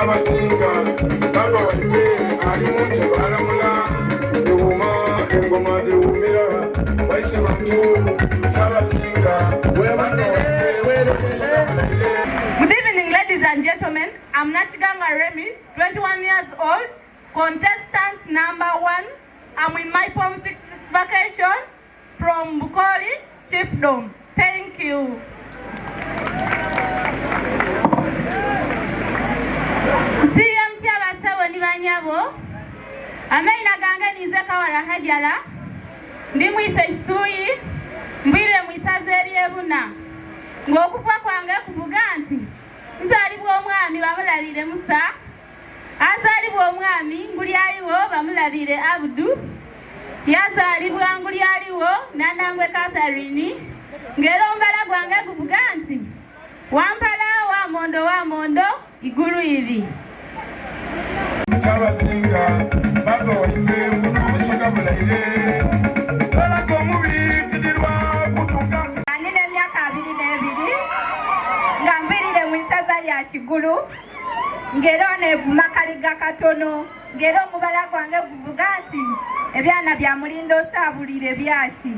Chabasinga, Baba Wate, Alimunte Balamula, Yuma, Engoma de Umira, Waisimantu, Chabasinga, Good evening, ladies and gentlemen. I'm Nachiganga Remy, 21 years old, contestant number 1. I'm in my Form 6 vacation from Bukori, Chiefdom. Thank you. CMT abasawo ndi banyabo. Amaina ganga nizeka warahajala. Ndi mwise Suyi, mbire mwisaze eryebuna. Ng'okufa kwange kuvuga nti nzalibwa omwami bamulabire Musa, azalibwa omwami nguli aliwo bamulabire Abdu, yazalibwa nguli aliwo Nanangwe Catherine, ngero mbala gwange kuvuga nti wampala wa mondo igulu iri. Chabasinga, Baba Wate, Busoga Bulaire, Balako Mubi, Tidirwa, Kutuka. Anine myaka 22 nga mvirire mu isaza lya Kigulu, ngero nevuma kaliga katono, ngero omubala gwange guvuga nti ebyana bya Mulinda osabulire byashi.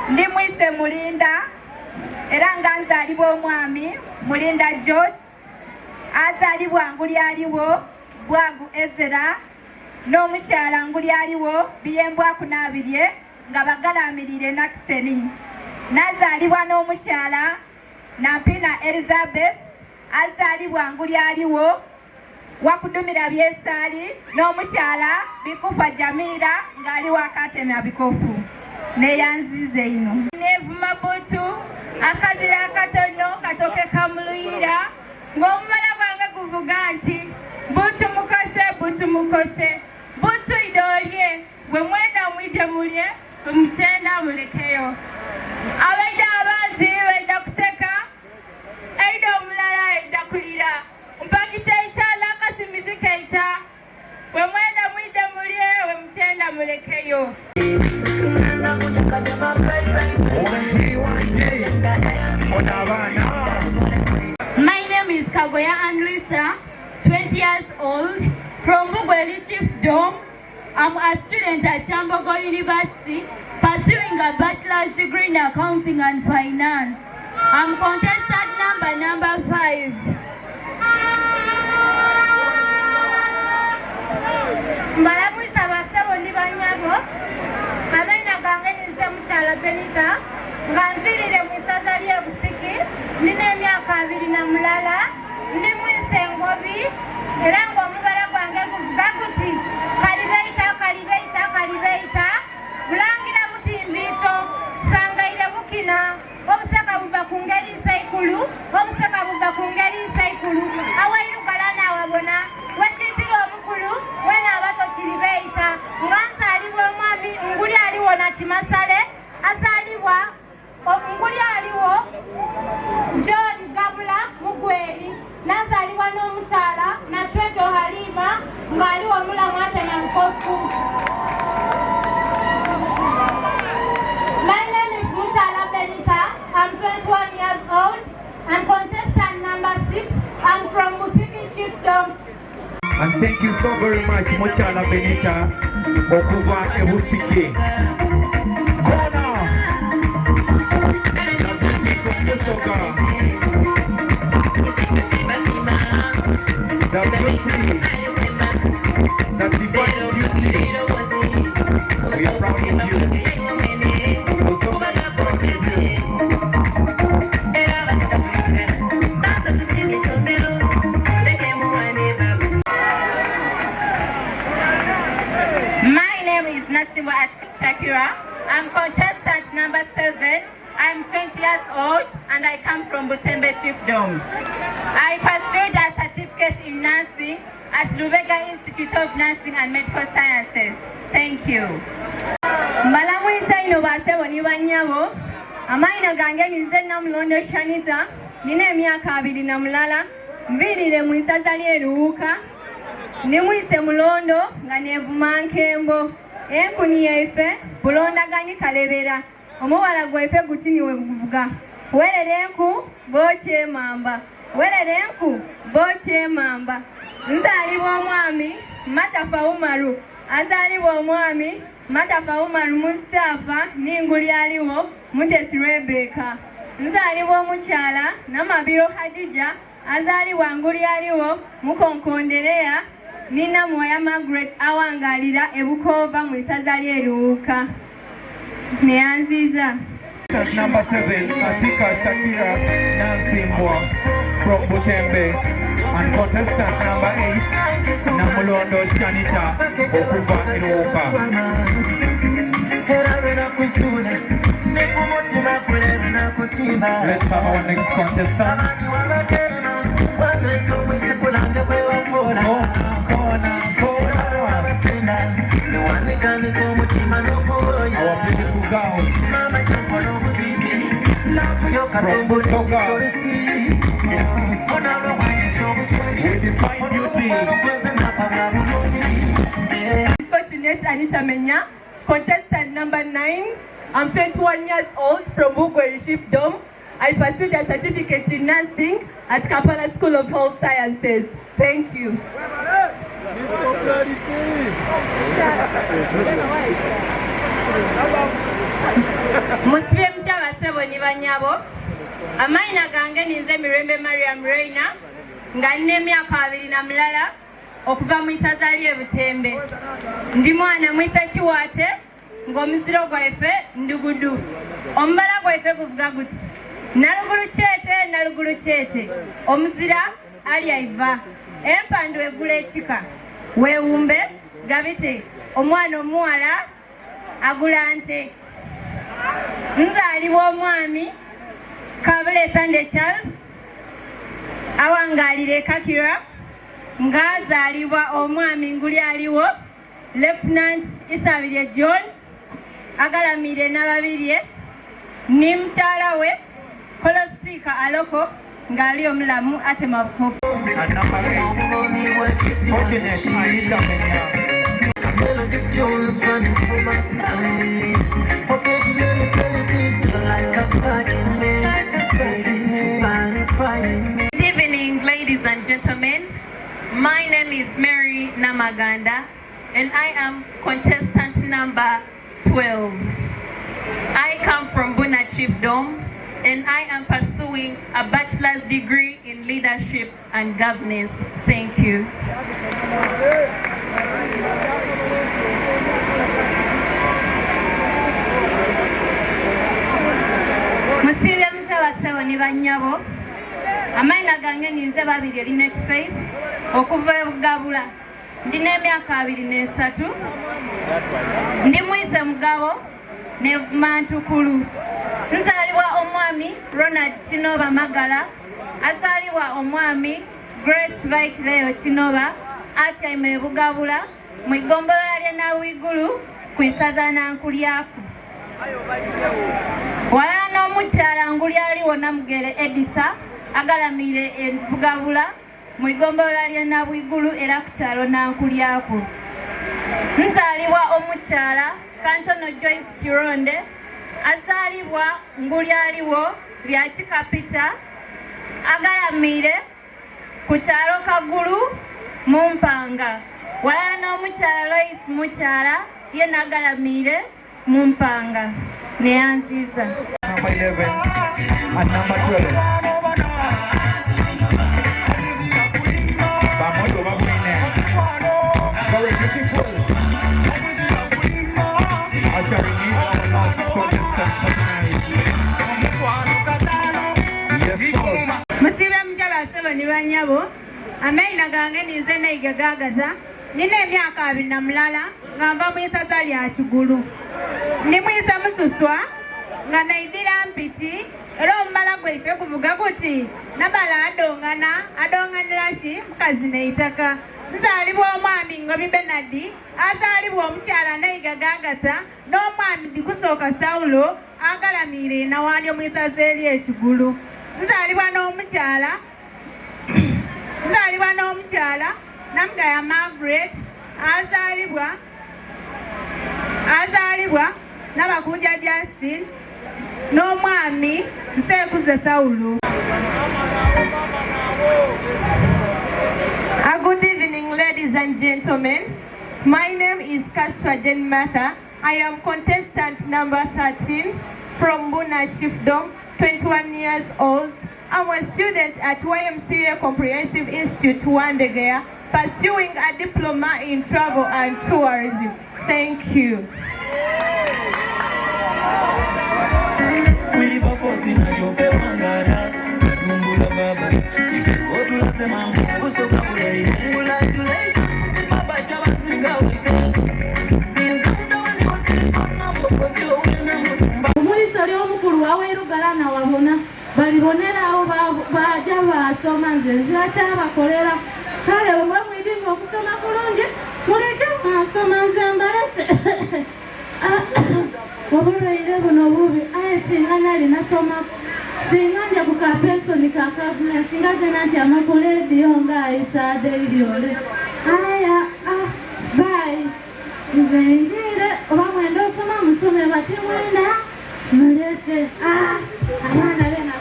Ndi mwise Mulinda era nga nzalibwa omwami Mulinda George, azalibwa nguli aliwo Bwagu Ezera, n'omukyala nguli aliwo Biyembwaku n'abirye nga bagalamirire Nakiseni. Nazalibwa n'omukyala Nampina Elizabeth, azalibwa nguli aliwo Wakudumira Byesali, n'omukyala Bikufa Jamira ngali wakatemya bikofu neyanzize ino. Nevuma butu akazira akatono katoke kamuluyira, ng'omumala gwange guvuga nti butu mukose butu idolye gwe mwenda mwide mulye mutenda mulekeyo. Abaida abanzi baida kuseka, aida omulala aida kulira, mpakita itala kasimizi keita, we mwenda mwide mulye we mutenda mulekeyo. My name is Kagoya Andrisa, 20 years old, from Bugweli Chiefdom. I'm a student at Chambogo University, pursuing a bachelor's degree in accounting and finance. I'm contestant number 5. Malamuisa basebo ndi banyabo. Amaina gange nize mukyala Benita, nga nviirire mu isaza lye Busiki, nina emyaka 23, ndi mwise Ngobi, era ng'omubala gwange guvuga guti kalibeita, bulangira butimbiito, tusangaire bukina, obuseka buva ku ngeri nseikulu, awairugala n'awabona, wekiyitira omukulu, wena abato kiribeita, nga nzaalibwa omwami nguli aliwo Natimasale, azaalibwa nguli aliwo John Gabula Mugweri, nazaalibwa n'omukyala Nachwedo Halima ng'aliwo Mulamu Atema Nkofu. My name is Muchala Benita. I'm 21 years old. I'm contestant number 6. I'm from Busiki Chiefdom. And thank you so very much, Muchala Benita, Okuva Ebusiki. Kona, the beauty from Busoga, the beauty, the divine beauty. We are proud of you. Busoga is proud of you. My name is Nasiwa Shakira. I'm contestant number 7. I'm 20 years old and I come from Butembe Chiefdom. I pursued a certificate in nursing at Lubega Institute of Nursing and Medical Sciences. Thank you. Malamuisa ino basebo ni banyabo. Amaina gange nize namulondo Shanita. Nina emyaka 23. Mvirire mu isaza lye Luuka. Nimwise Mulondo nga nevuma Nkembo. Enkuni yaife bulondagani kalebera. Omuwala gwaife gutiniwe guvuga. Werere enku boche mamba. nzalibwa omwami Matafa Umaru azalibwa omwami Matafa Umaru Mustafa n'inguli aliwo Mutesi Rebecca. Nzalibwa omukyala Namabiro Hadija azalibwa nguli aliwo Mukonkonderea Nina Moya Margaret awangalira ebukova mu isaza ly'eruwuka. Neyanziza. Number 7, Atika Shakira Nancy Mbwa from Butembe. And contestant number 8, Namulondo Shanita Okuva Iruka. Let's have our next contestant. Our beautiful girl from Busoga with the fine beauty. Fortunate Anita Menya, contestant number 9. I'm 21 years old from Bugwe Dome. I pursued a certificate in nursing at Kampala School of Health Sciences. Thank you. Musibye mchaba sebo ni banyabo. Amaina gange ninze Mirembe Mariam Reina nga nne emyaka 2 okuva mu isaza ly'e Ndi mwana mwisa kiwate ng'omuziro gwaife ndugudu. Ombala gwaife guvuga guti nalugulu kyete omuzira ali aiva empandu egula ekika weewumbe gabite omwana omuwala agula nte. Nzalibwa omwami Kabule Sunday Charles awangalire Kakira ngazalibwa omwami nguli aliwo Lieutenant Isabire John agalamire n'ababirye ni mkyala we Kolostika Aloko ngali omulamu ate mabukofu. Good evening, ladies and gentlemen. My name is Mary Namaganda and I am contestant number 12. I come from Buna Chiefdom and I am pursuing a bachelor's degree in leadership and governance. Thank you. Musibye mutaba sebo ni banyabo. Amaina gange ninze babiri Linet Faith okuva ebugabula. Ndina emyaka 23. Ndi mwise mugabo nevuma ntukulu. Nzalibwa omwami Ronald Chinoba Magala azalibwa omwami Grace Vaitleo Chinoba atyaime ebugabula mu iggombolola lye Nawigulu ku isaza Nankulyaku. Walala n'omukyala nguli aliwo Namugere Edisa agalamire ebugabula mu iggombolola lye Nawigulu era ku kyalo Nankulyaku. Nzalibwa omukyala Kantono Joyce Chironde azalibwa nguli aliwo Lyakikapita agalamire ku kyalo Kagulu mu Mpanga. Walala n'omukyala Lois Mukyala ye nagalamire mu Mpanga. Neyanziza. Number 11 and number 12. Bamoto babwine. Very beautiful. Ushering in our last contestant for tonight. Yes, boss. Musibe mjala sebo ni banyabo. Amaina gange ninze neiga gagaza. Nina emyaka 2 ngamba mu isaza lya Kigulu. Ndi mwisa mususwa nga naidira mpiti era omumala gwaife kuvuga guti nabala adonganira ki mukazi neitaka. Nzalibwa omwami Ngobi Benadi azalibwa omukyala neiga gagata n'omwami Bikusooka Saulo agalamire nawandi omwisaza eri Kigulu. Nzalibwa n'omukyala Namugaya Margaret azalibwa n'abakunja Justin n'omwami Nseekuze Saulo. Good evening. and gentlemen, my name is Kaswajen Martha. I am contestant number 13 from Buna Shifdom, 21 years old. I'm a student at YMCA Comprehensive Institute, Wandegea, pursuing a diploma in travel and tourism. Thank you. balibonerawo bajja basoma nze nziracyabakolera kale obwe mwidimu okusoma kulungi muleke mwasoma nze mbalese obulwaire buno bubi aye singa nali nasoma singa nja ku kapensoni ka Kagulu singa zena nti amakulediyo ng'ayisade iryole aya bayi nze njire oba mwenda osoma musome bati mwenda muleke abaana bena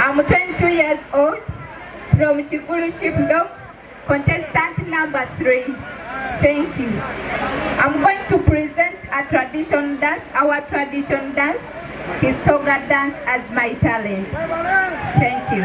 I'm 22 years old from Kagulu Rock, contestant number 3. Thank you. I'm going to present a tradition dance, our tradition dance, Busoga dance as my talent. Thank you.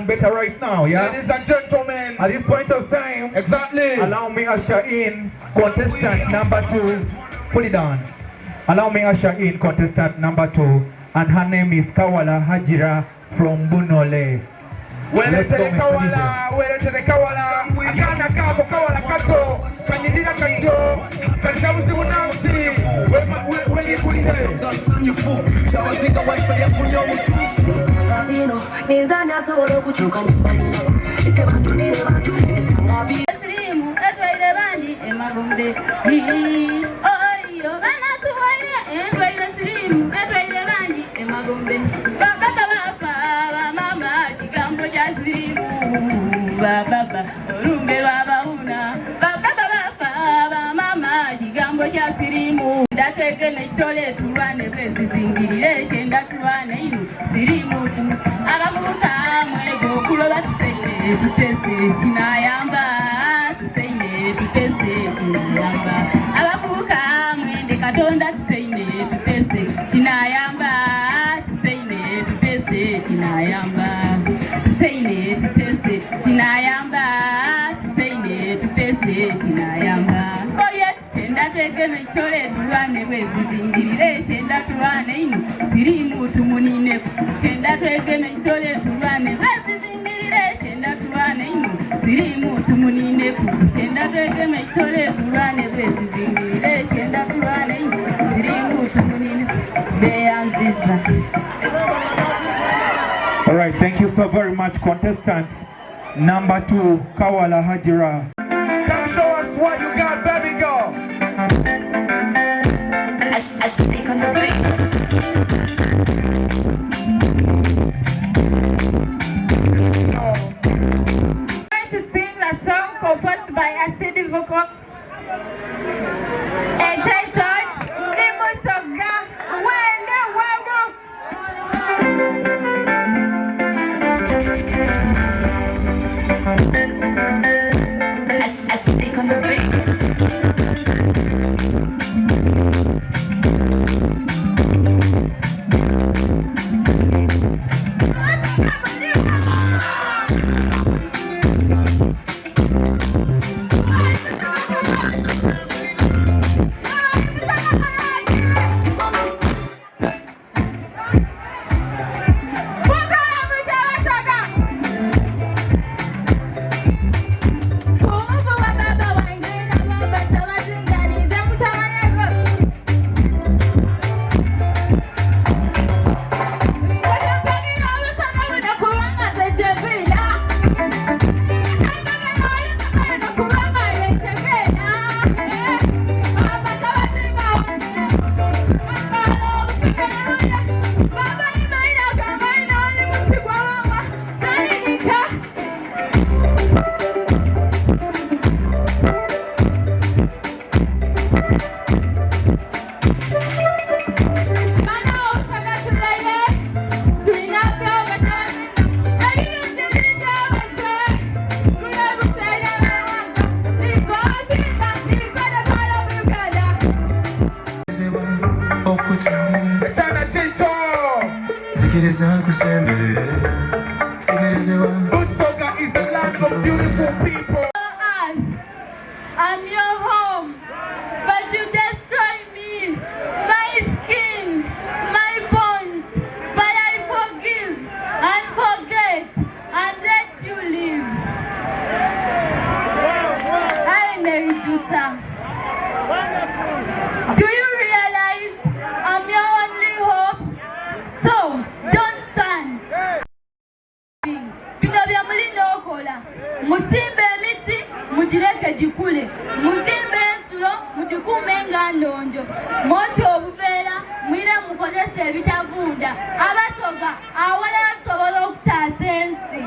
Better right now, yeah? Ladies and gentlemen, at this point of time, exactly, allow me usher in contestant number 2. Put it down. Allow me usher in contestant number 2, and her name is Kawala Hajira from Bunole. Let's go, Mr. DJ. Baba, rumbe baba una, baba baba mama, jigambo ya sirimu. Dateke nestole tuwane pesi singiri, shenda tuwane inu sirimu tu. Aramuka mwego kulola tusele tutese chinayamba, tusele tutese chinayamba. Aramuka mwende katonda tusele tutese chinayamba, tusele tutese chinayamba. Tusele tutese chinayamba, tusele tutese chinayamba. Oye, shenda twege nestole tuwane wezi zingiri, shenda tuwane inu sirimu tumunine. Shenda twege nestole tuwane wezi zingiri, shenda tuwane inu sirimu tumunine. Shenda twege nestole tuwane wezi zingiri, shenda tuwane inu sirimu tumunine. Beyanziza. All right, thank you so very much, contestant number 2, Kawala Hajira. Come show us what you got, baby girl. I speak on the beat. I'm going to sing a song composed by Acid Vocal entitled Busoga. I speak on the beat. Busoga is the land of beautiful people. I'm your home, but you destroy me, my skin, my bones, but I forgive and forget and let you live. I Medusa. Do you realize I'm your only hope? So, don't stand. Bino bya mulino okola. Musimbe emiti, mudireke dikule. Muzimbe ensulo, mudikume nga ndonjo. Moti obuveera, mwire mukozese ebitavunda. Abasoga, awala asobola okutaasa ensi.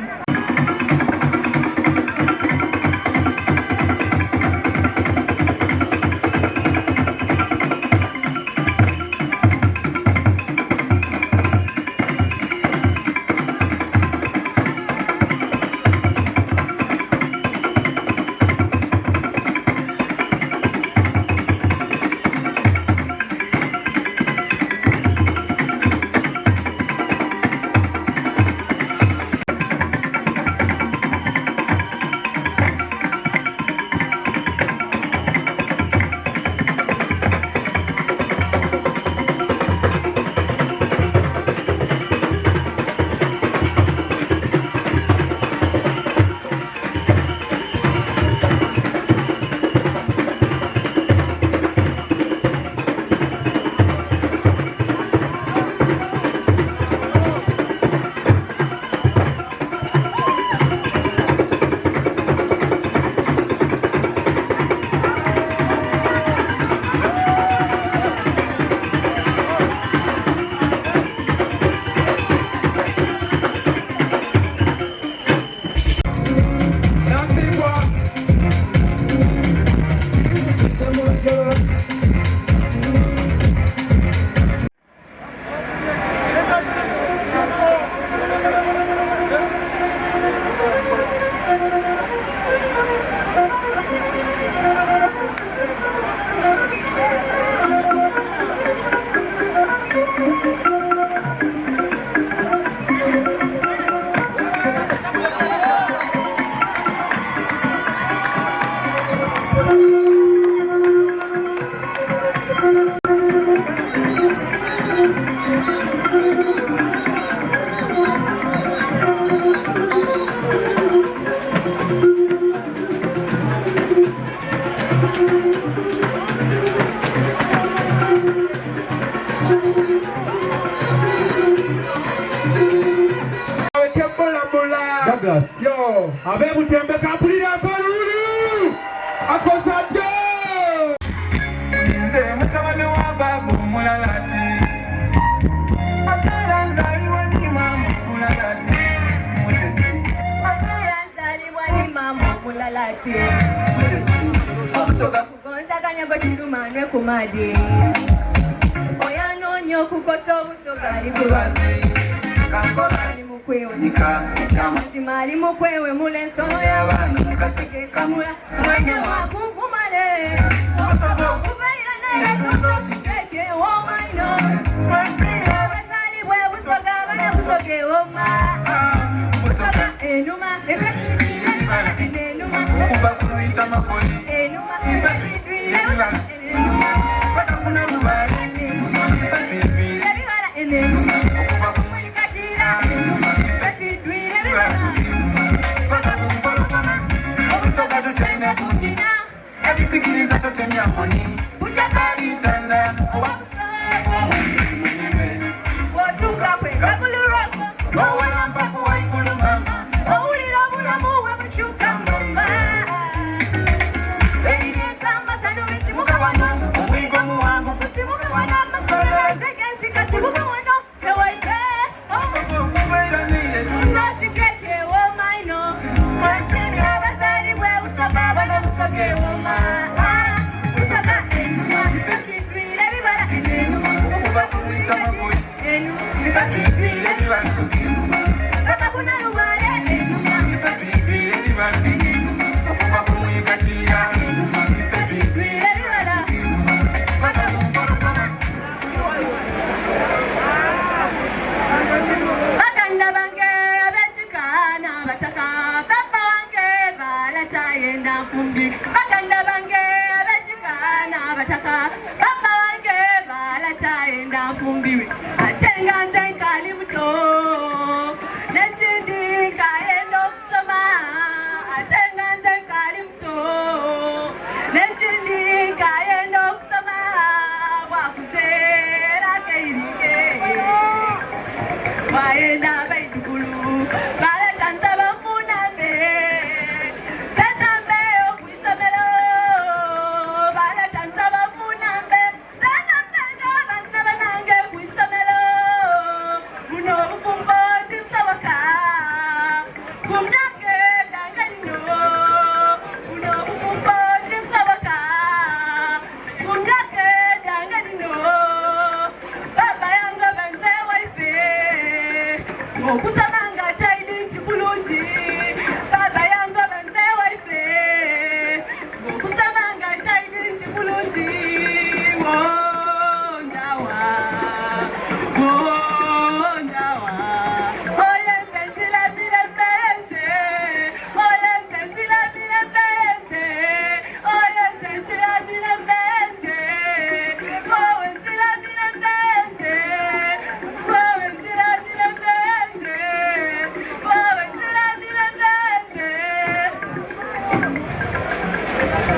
Yo, abe butembe kapulira akolulu akosaje nze mutabani wa babu mulalati atera nzaliwa ni mama mulalati mutesi atera nzaliwa ni mama mulalati mutesi okusoka kugonza kanyago kirumanwe kumadi oyanonyo kukosa obusoga ali kubasi kakobani mukwewe nika mazimali mukwewe mule nsolo y'abaana mukaseke kamula mwenge wakungumale osobola okubeera naye tonotikeke womaino abazali bwe busoga abana busoge woma busoga enuma efetidwire enuma okuba kuluyita makoli enuma efetidwire enuma batakuna lubali efetidwire ebibala enuma okuba Sikiliza totemya moni Bujakalitanda Watuka kwe Kagulu Rock Owe mampapu wa ikulu mama Owulira bulamu we mchuka mbomba Elineta masanu isimuka wano Omwigo muwangu kusimuka wana Masola zeke kasimuka wano Kewaike Kubeira nile Unatikeke wo maino Mwasini abasali we usoka Wana usoke wo maino Busoga enuma, ifetidwire Baba wange balataenda fumbiwe atenga nze nkali muto nekindi nkayenda okusoma atenga nze nkali muto nekindi nkayenda okusoma bwakuzeera keirike bayenda baidukulu baleta nsaba munange senambe okwisomero baleta nsaba munambe senambe ngabasaba nange kwisomero buno obufumbo tibusoboka kumnange gange lino buno obufumbo tibusoboka kumnange gange lino baba yange benze waife okusoma nga taili nti bulungi baba yange benze waife okusoma nga taili nti bulungi wonjawa oyenze nzirabire mbeyenze oyenze nzirabire mbeyenze oyenze nzirabire mbeyenze wowe nzirabire mbeyenze wowe nzirabire mbeyenze wowe nzirabire mbeyenze.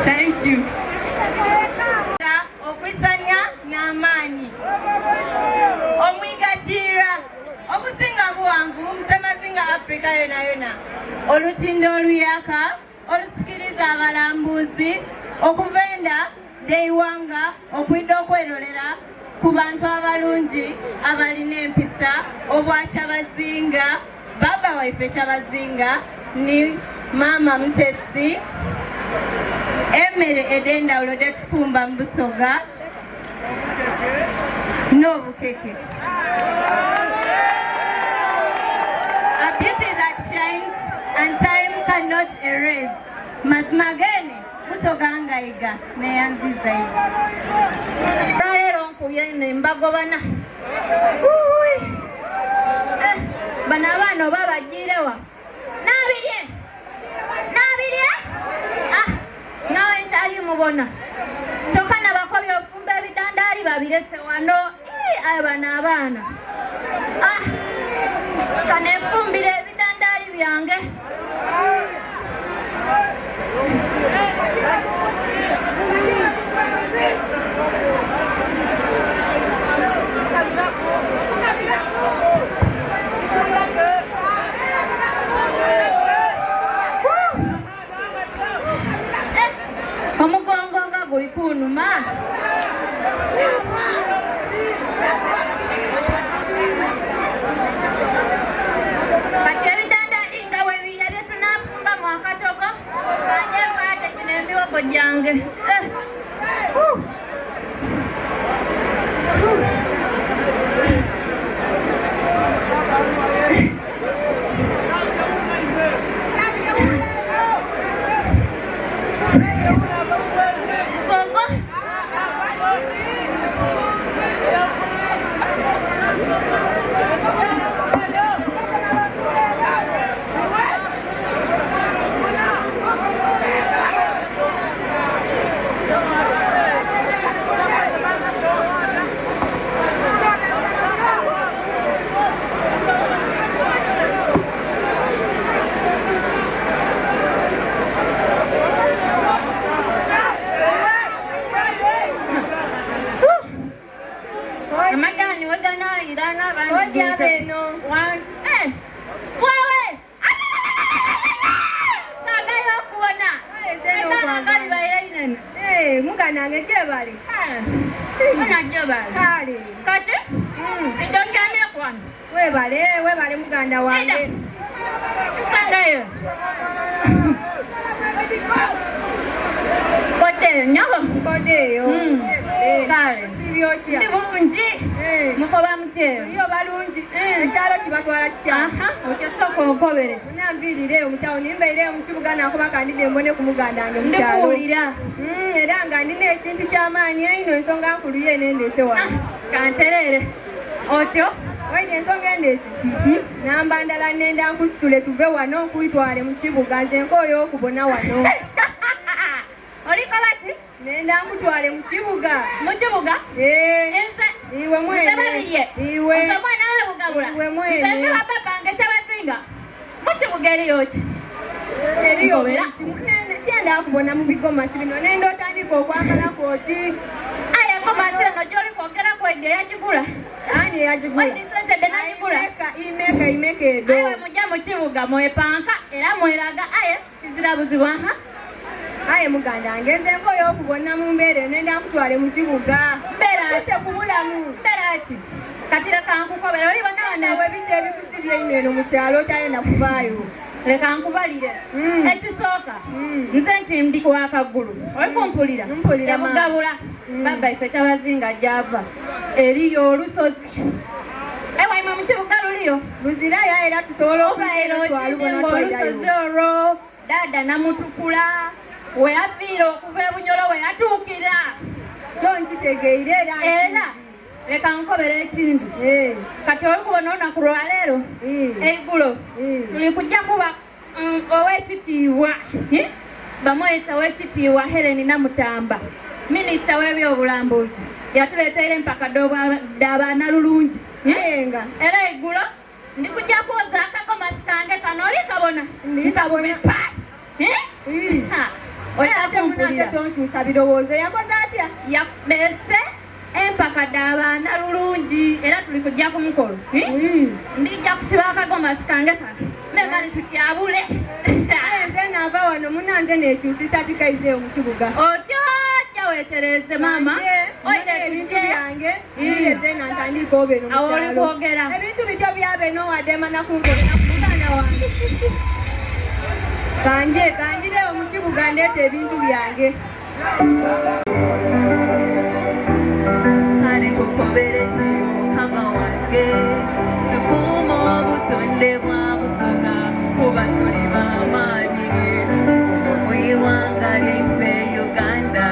Thank you. Okwisanya n'amaanyi omwigajira okusinga buwanvu musemazinga Afrika yona yona olutindo oluyaka olusikiriza abalambuzi okuvenda deiwanga okwidde okwerolera ku bantu abalungi abalina empisa obwakyabazinga baba waife kyabazinga ni mama Mutesi emmere ed'endawulo detufumba mu Busoga n'obukeke. A beauty that shines and time cannot erase. Mazimagene Busoga ngaiga neyanzizaidi. Ralero nkubye nembagobana. Bano abaana oba bagirewa nabirye nawe ntali mubona kyokka nabakobi ofumba ebidandaali babirese wano bano abaana kanefumbira ebidandaali byange omugongo nga guli kunuma kati ebidandaali nga webirya byetunafumba mu akatogo kanyempaate gino emiwogo gyange muganange gyebali kale kati ejokyamire kwano webale muganda wange nsangayo kodeyo kale sibyotya ndi bulungi mukoba mutero iyo balungi ekyalo kibatwala kitya okyasoka okobere nanviirire omutawuni mbeire mukibuga nakuba kandide mbone ku muganda wange mukyalo ndikuwulira era nga ndina ekintu kyamaanyi eino ensonga nkulu yenendese wano kanterere otyo waine ensonga endese namba ndala nenda nkusitule tuve wano nkwitwale mu kibuga nze nkooyo okubona wano oliko bati nenda nkutwale mu kibuga. Mu kibuga? Ense. Iwe mwene. Nzabaliye. Iwe. Nze mwana we bugabula. Iwe mwene. Nze baba bange kyabazinga. Mu kibuga eriyo ki? Eriyo tienda kubona mu bigomasi bino nenda otandika okwambala kooti. Aye gomasi eno gy'oli kwogera kwedde yagigula. Ani yagigula? Wadi sente de nagigula. Imeka edo. Aye mujja mu kibuga mwepanka era mweraga aye kizira buzibwa ha? Aye muganda ngezeeko y'okubona mu mbeera nenda nkutwale mu kibuga. Mbeera ki kubulamu? Mbeera ki? Kati leka nkukobera oli bonna we biki ebikusibye ino eno mu kyalo otayenda kuvaayo. Leka nkubalire ekisooka nze nti ndi kwa Kagulu oli kumpulira emugabula baba ife kyabazinga gyava eriyo olusozi ewaimwe mu kibuga luliyo luzirayo era tusobola okubaaerokidemba olusozi olwo dada namutukula weyaviira okuva ebunyolo weyatuukira kyo nkitegeire era leka nkobera ekindi kati oli kubona olunaku lwaleero eigulo tuli kujja kuba ow'ekitiibwa bamweta w'ekitiibwa Helen Namutamba minisita w'ebyobulambuzi yatuleetera empaka d'abaana lulungi era eigulo ndi kujja kwoza akagomasi kange kano oli kabona ndikabona ate munange tonkyusa birowoozo yakoze atya yabese empaka d'abaana lulungi era tuli kujja ku mukolo ndijja kusiba akagomasi kange kano memali tutyabule nze naava wano munanze nekyusisa tikaizeewo mu kibuga otyo jja weetereze maama ebintu byange ndireze nantandika obeno mu awo oli kwogera ebintu bityo byabeno wadde mana kunkolera ku muganda wange kanjirewo mu kibuga ndeeta ebintu byange Kukobere mukama wange tukuuma obutonde bwa Busoga kuba tuli b'amaanyi mu iwanga lyaffe Uganda.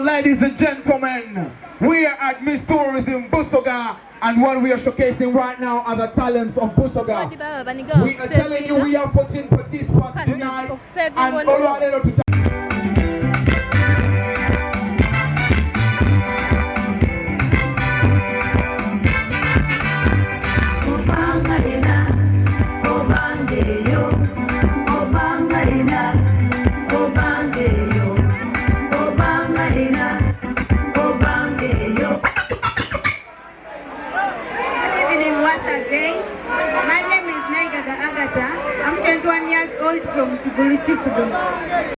Ladies and gentlemen, we are at Miss Tourism Busoga, and what we are showcasing right now are the talents of Busoga. We are telling you we have 14 participants tonight, and all our little to years old from Kagulu Rock.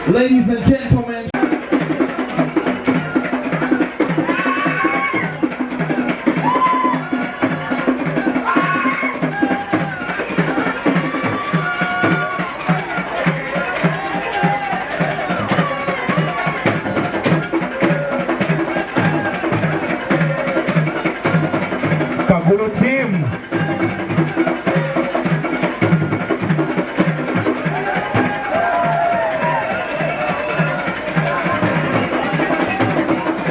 Ladies and gentlemen, Kagulu team.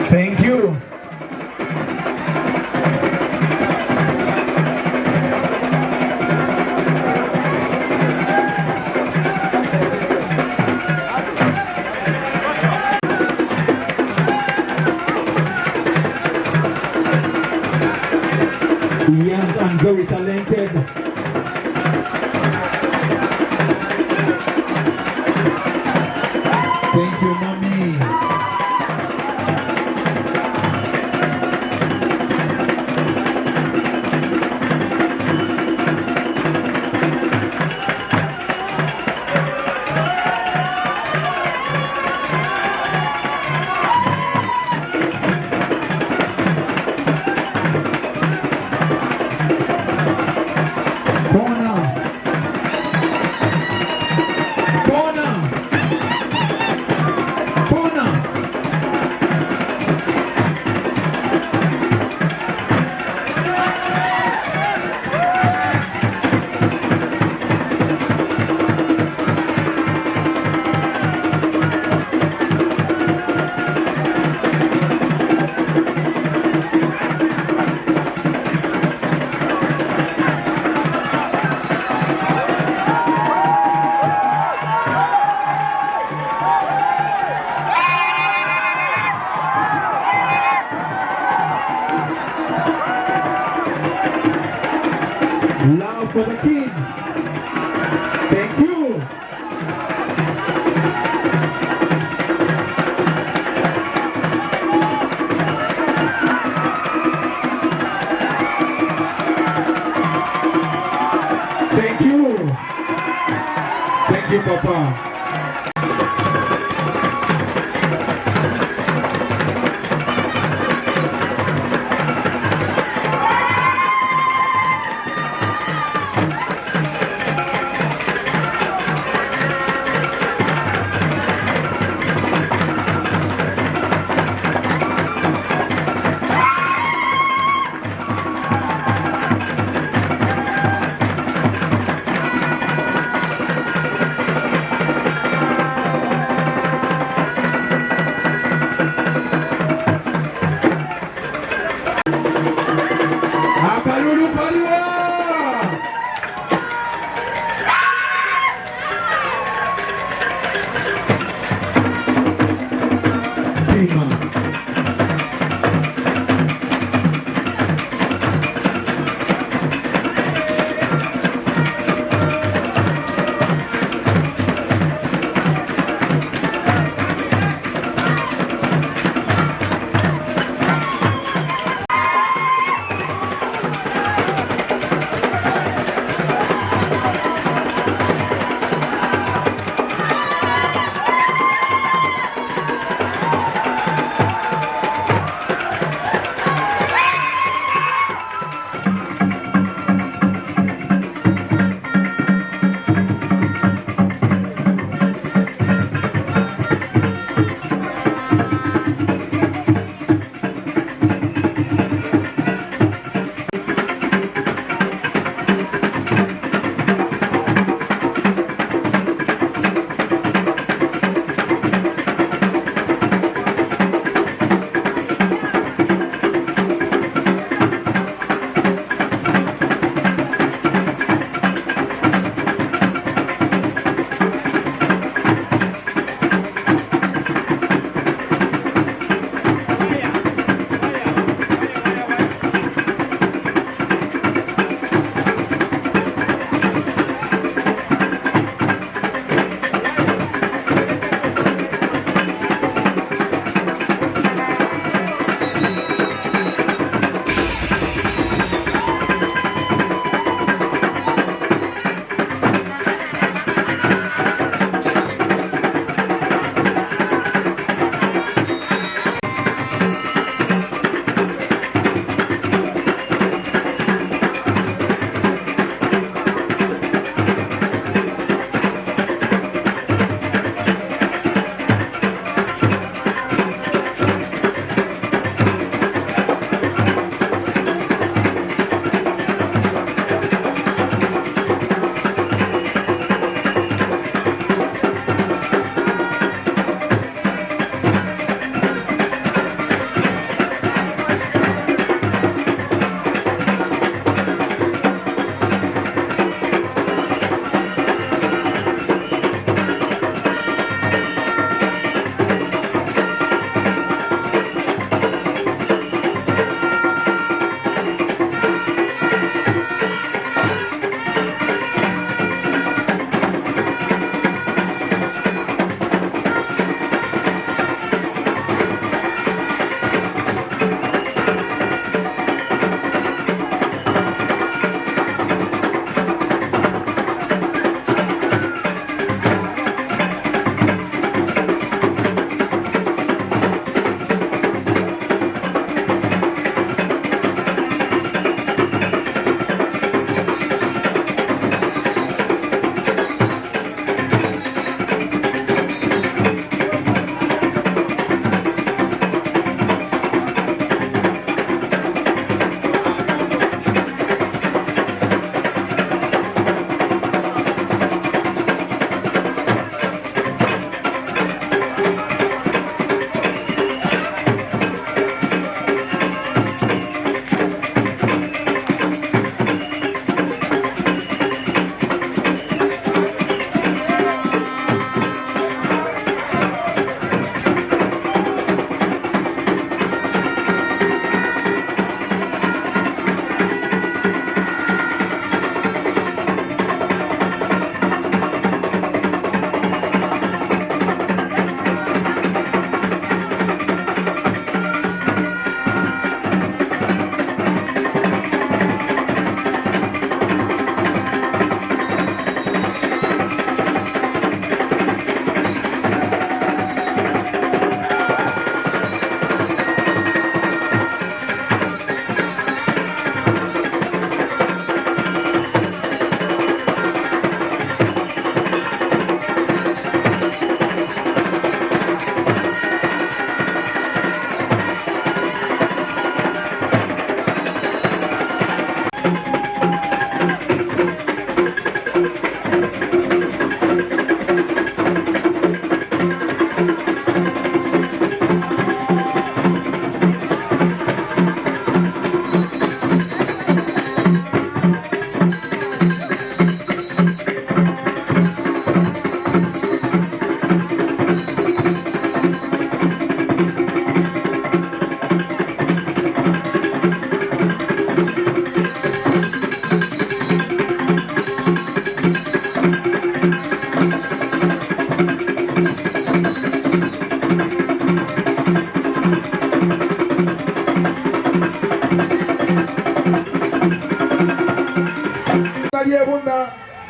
Thank you. Young and very talented. Thank you, mommy. Love for the kids. Thank you. Thank you. Thank you, Papa.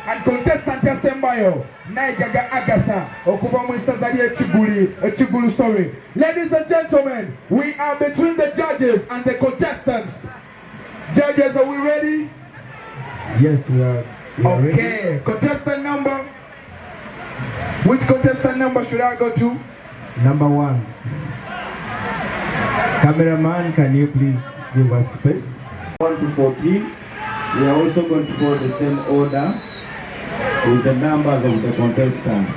And contestant Yasembayo, Naigaga Agatha, Okuba Mwisazali Chigulu, sorry. Ladies and gentlemen, we are between the judges and the contestants. Judges, are we ready? Yes, we are okay, ready. Contestant number. Which contestant number should I go to? Number 1. Cameraman, can you please give us space? 1 to 14. We are also going to follow the same order with the numbers of the contestants.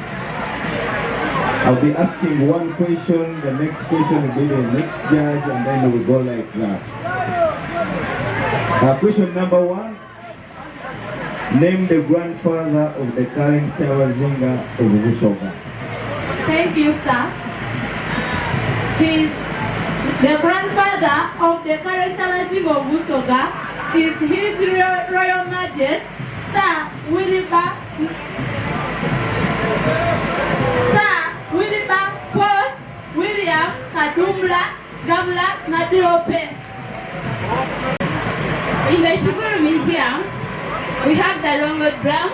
I'll be asking one question, the next question will be the next judge, and then we will go like that. Question number 1. Name the grandfather of the current Chawazinga of Busoga. Thank you, sir. The grandfather of the current Chawazinga of Busoga is His Royal Majesty, Sir Williba Post William Kadumla Gamla Madiope. In the Shukuru Museum, we have the longo drum,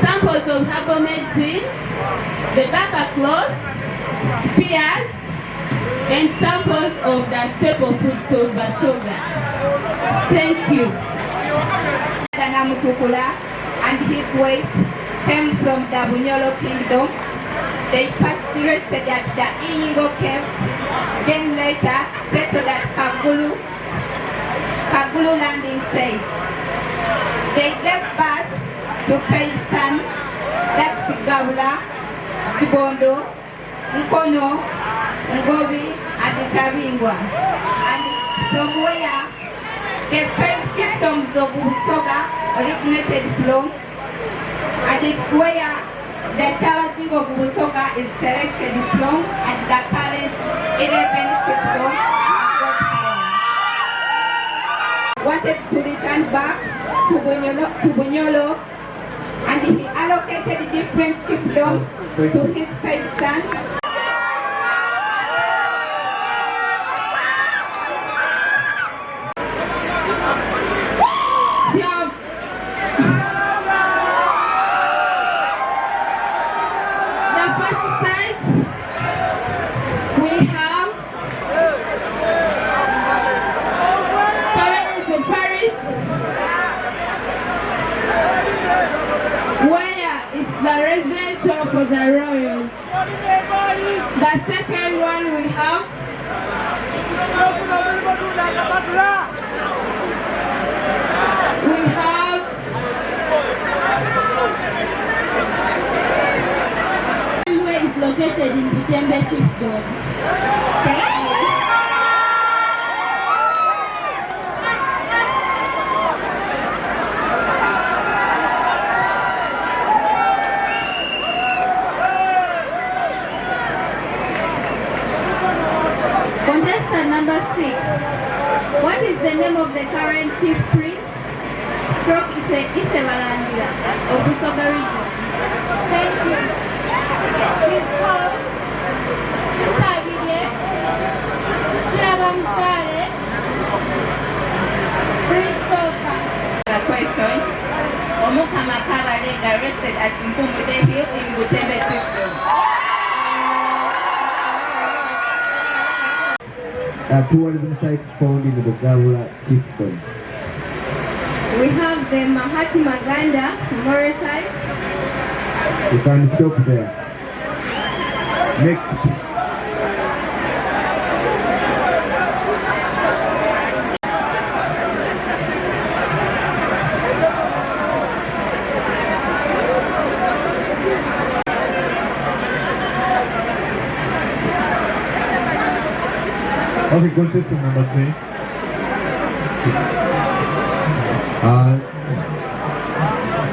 samples of herbal medicine, the baka cloth, spears, and samples of the staple foods of Busoga. Thank you. Mutukula and his wife came from the Bunyolo Kingdom. They first rested at the Iyingo Cave, then later settled at Kagulu landing site. They gave birth to 5 sons, that's Gabula, Sibondo, Nkono, Ngobi, and Tabingwa. And it's from where the 5 chiefdoms of Busoga originated from, and it's where the Chawazinga of Busoga is selected from, and the current 11 chiefdoms got from. Wanted to return back to Bunyolo, and he allocated different chiefdoms to his 5 sons. For the royals. The second one we have where is located in Butembe Chiefdom. Thank you. Contestant number 6. What is the name of the current chief priest? Stroke Isevalandila of Busoga region. Thank you. He's called Isabide Sirabamsale Christopher. The question. Omukama Kabalenga arrested at Mpumude Hill in Butembe Chiefdom. Tourism sites found in the Kagulu Chiefdom. We have the Mahatma Gandhi Memorial Site. You can stop there. Next. Okay, contestant number 3.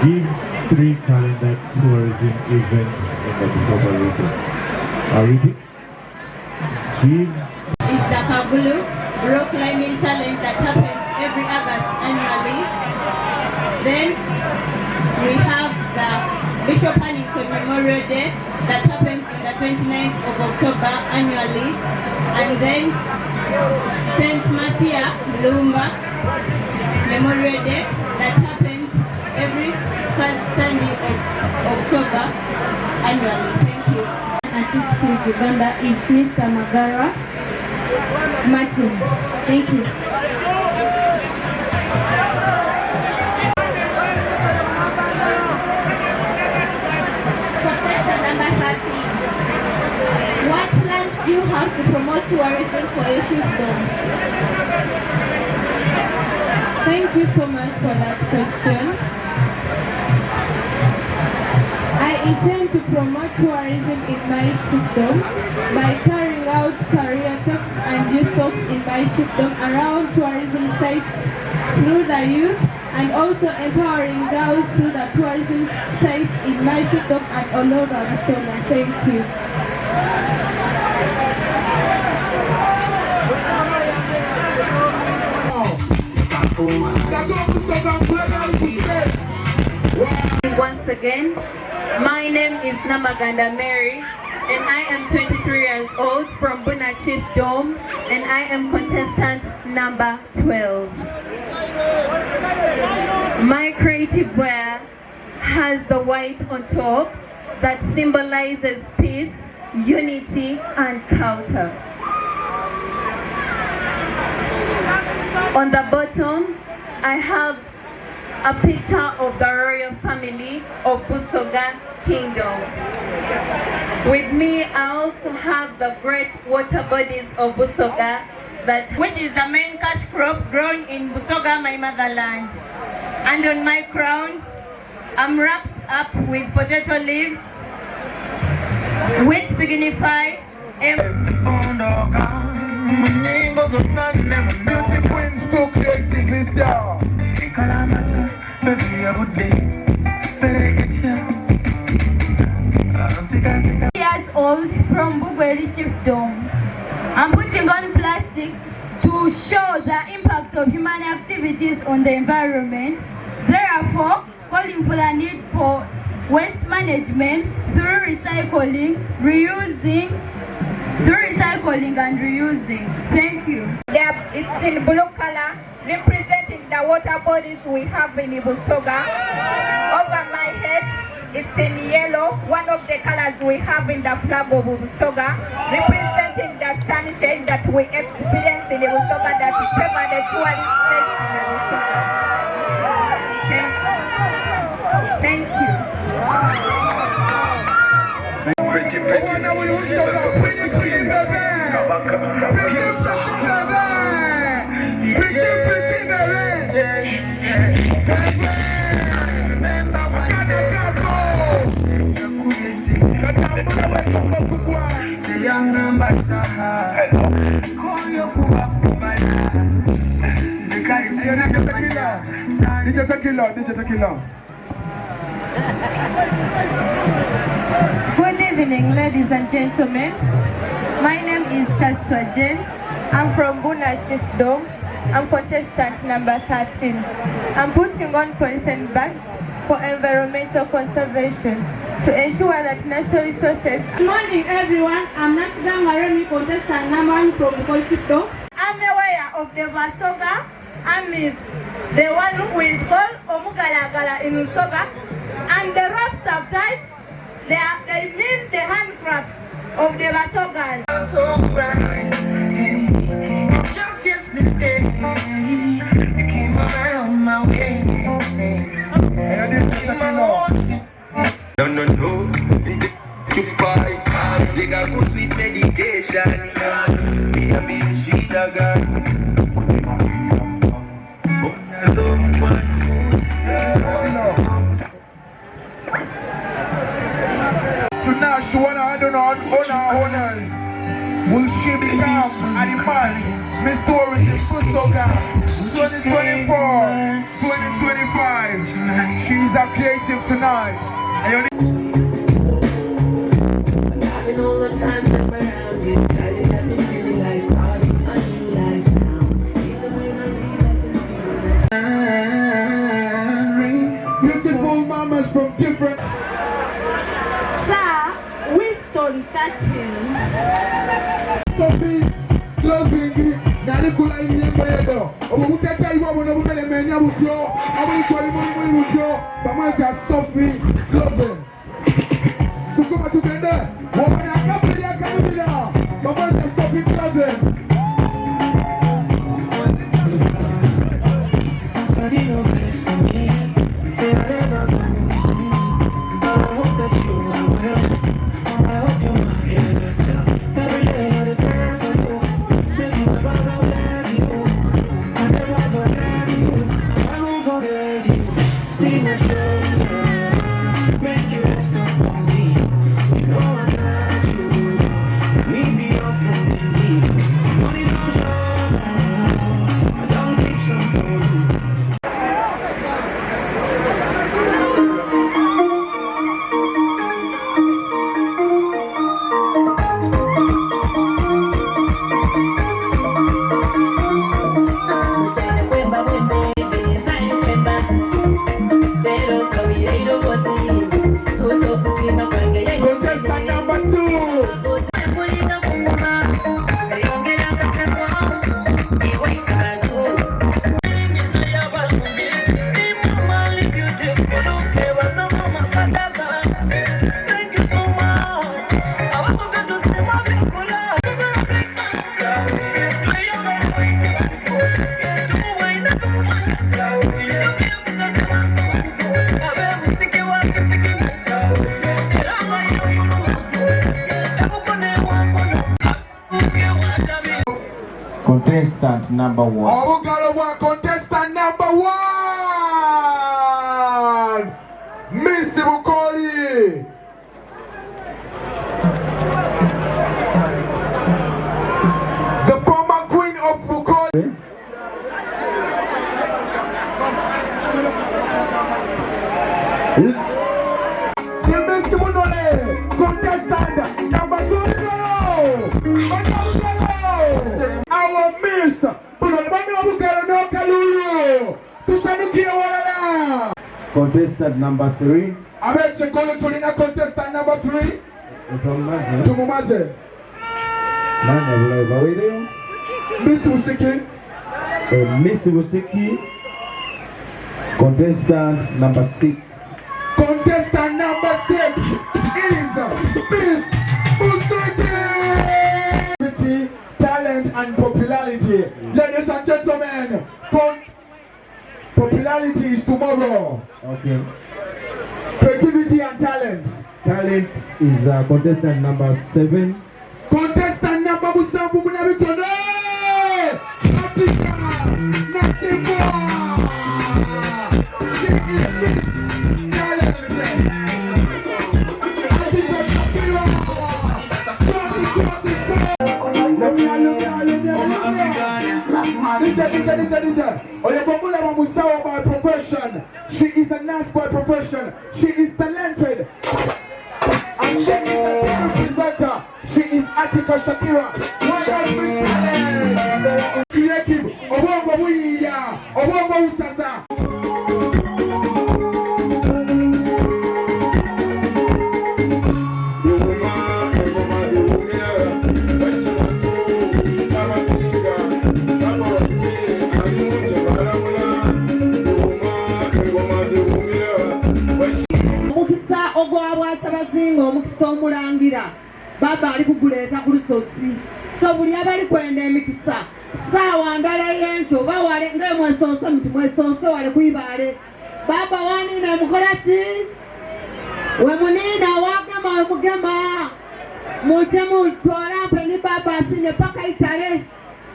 Give 3 calendar tourism events in the Busoga region. Repeat. Give. Is the Kagulu Rock Climbing Challenge that happens every August annually. Then we have the Bishop Hannington Memorial Day that happens on the 29th of October annually. And then St. Mathia Lumba Memorial Day that happens every first Sunday of October annually. Thank you. Activities Uganda is Mr. Magara Martin. Thank you. Contestant number 13. What plans do you have to promote tourism for your chiefdom? Thank you so much for that question. I intend to promote tourism in my chiefdom by carrying out career talks and youth talks in my chiefdom around tourism sites through the youth, and also empowering girls through the tourism sites in my chiefdom and all over Busoga. Thank you. Once again, my name is Namaganda Mary, and I am 23 years old from Buna Chiefdom, and I am contestant number 12. My creative wear has the white on top that symbolizes peace, unity, and culture. On the bottom, I have a picture of the royal family of Busoga Kingdom. With me, I also have the great water bodies of Busoga, which is the main cash crop grown in Busoga, my motherland. And on my crown, I'm wrapped up with potato leaves, which signify Music wins so creative this year. years old from Bugweli Chiefdom. I'm putting on plastics to show the impact of human activities on the environment, therefore calling for the need for waste management through recycling and reusing. Thank you. It's in blue color, representing the water bodies we have in Busoga. Over my head, it's in yellow, one of the colors we have in the flag of Busoga, representing the sunshine that we experience in Busoga that favor the tourist place in Busoga. Thank you. Good evening, ladies and gentlemen. My name is Kaswajen. I'm from Buna Chiefdom. I'm contestant number 13. I'm putting on polythene bags for environmental conservation to ensure that natural resources. Good morning, everyone. I'm Nashiganga Remy, contestant number 1 from Bugweli Chiefdom. I'm aware of the Busoga. I'm the one who will call Omugalagala in Busoga. And the ropes are tied. They mean the handcraft of the Busogas. So bright, just yesterday, you came around my way. No, you buy, take a good sweet medication. Be a big sweet girl. To Nash, one of our honors. Will she become animal? Miss Story in Busoga 2024, 2025. She's a creative tonight. Having all the time I'm around you, guided up and feeling like starting a new life now. Even when I leave, I can see Beautiful mamas from different. Sir, Winston Churchill. Sophie, clothing, Nalikula in the Embedo. Or we can tell you what we many would draw. I will call you money would draw. But my got Sophie, clothing. So come on together. Woman, I can't be there, can't be there. But my got Sophie, clothing. But you know this for me. Say I never do these things. I hope that you are well. I hope you're my character. Every day I declare to you. Make you about to bless you. I never forget you. I won't forget you. See my shoulder. Make you rest upon me. You know I got you. Leave me off from me. Money don't show. I don't keep some for you. Contestant number 2. Contestant number 1. Contestant number 1. Miss Bukoli. The former queen of Bukoli. The Miss Bukoli. Contestant number 2. Our Miss Contestant number 3. Contestant number 3. Miss Usiki. Miss Busiki. Contestant number 6. Contestant number 6 is Miss Usiki. Talent and popularity. Ladies and gentlemen, popularity is tomorrow. Okay. Creativity and talent. Talent is contestant number 7. Contestant number Musambu Munabitone. Atika Nasimo. She is Miss Talent. Atika Shakira. 2024. By profession. She is a nurse by profession. She is talented. And she is a TV presenter. She is Atika Shakira. Why not Miss Talent? Creative. Obongo Wiya. Obongo Usaza. Omukisa omulangira baba ali kuguleeta ku lusosi so buli abali kwenda emikisa saawa ndala y'enkyo bawale ng'emwesoose muti mwesoose wale kwibaale baba wanina mukola ki we munina wagema we mugema muje mutwala mpeni baba asinye paka itale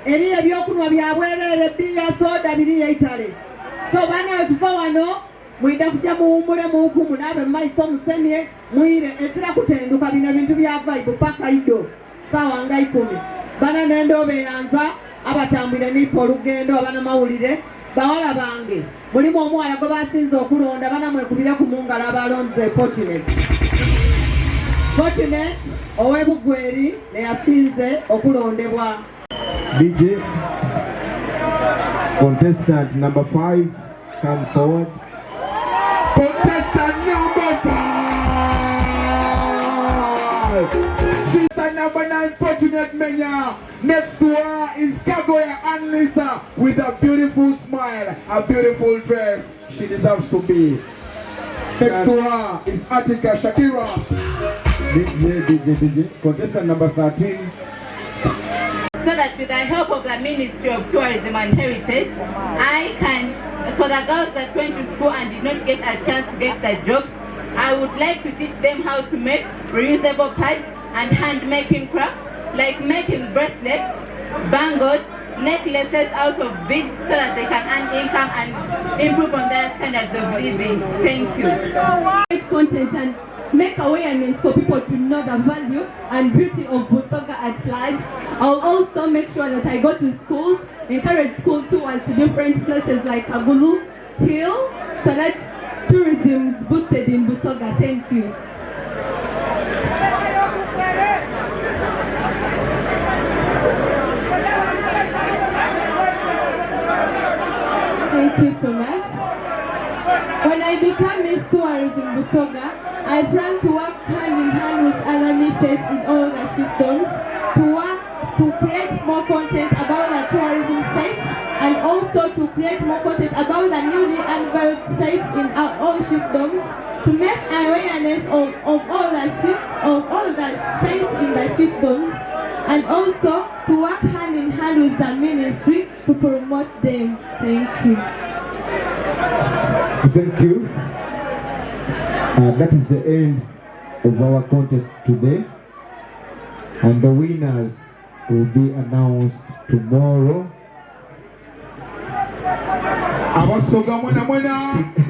eri ebyokunywa byabwereere bbiya soda biriya itale so bana tufa wano mwida kujja muwumule muukumu naabe mumaiso musemye mwire ezira kutenduka bino bintu bya vibe paka ido saawa nga 10 bana nendo beyanza abatambwire nifo olugendo abana mawulire bawala bange mulimu omuwala gwe basinze okulonda bana mwekubira ku mungalo abalonze Fortunate ow'ebugweri neyasinze okulondebwa. DJ, contestant number 5, come forward. Contestant number 5. She's the number 9 Fortunate Menya. Next to her is Kagoya and Lisa with a beautiful smile, a beautiful dress. She deserves to be. Next to her is Atika Shakira. DJ. Contestant number 13. So that with the help of the Ministry of Tourism and Heritage, I can, for the girls that went to school and did not get a chance to get the jobs, I would like to teach them how to make reusable pads and hand-making crafts, like making bracelets, bangles, necklaces out of beads so that they can earn income and improve on their standards of living. Thank you. Content and make awareness for people to know the value and beauty of Busoga at large. I'll also make sure that I go to schools, encourage school tours to different places like Kagulu Hill, so that tourism is boosted in Busoga. Thank you. Thank you so much. When I become Miss Tourism Busoga, I plan to work hand in hand with other misses in all the chiefdoms to create more content about the tourism sites and also to create more content about the newly unveiled sites in our own chiefdoms, to make awareness of all the chiefs, of all the sites in the chiefdoms, and also to work hand in hand with the ministry to promote them. Thank you. Thank you. That is the end of our contest today, and the winners will be announced tomorrow.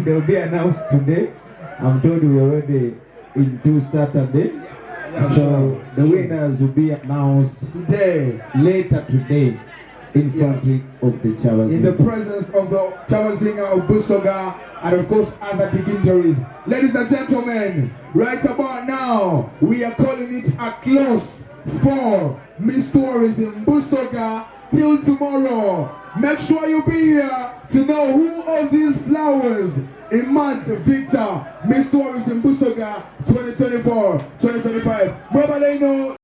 They will be announced today. I'm told we are already into Saturday, so the winners will be announced today, later today, in front of the Chawazinga. In the presence of the Chawazinga of Busoga and of course other dignitaries. Ladies and gentlemen, right about now, we are calling it a close for Miss Tourism Busoga till tomorrow. Make sure you be here to know who of these flowers in month Victor Miss Tourism Busoga 2024-2025.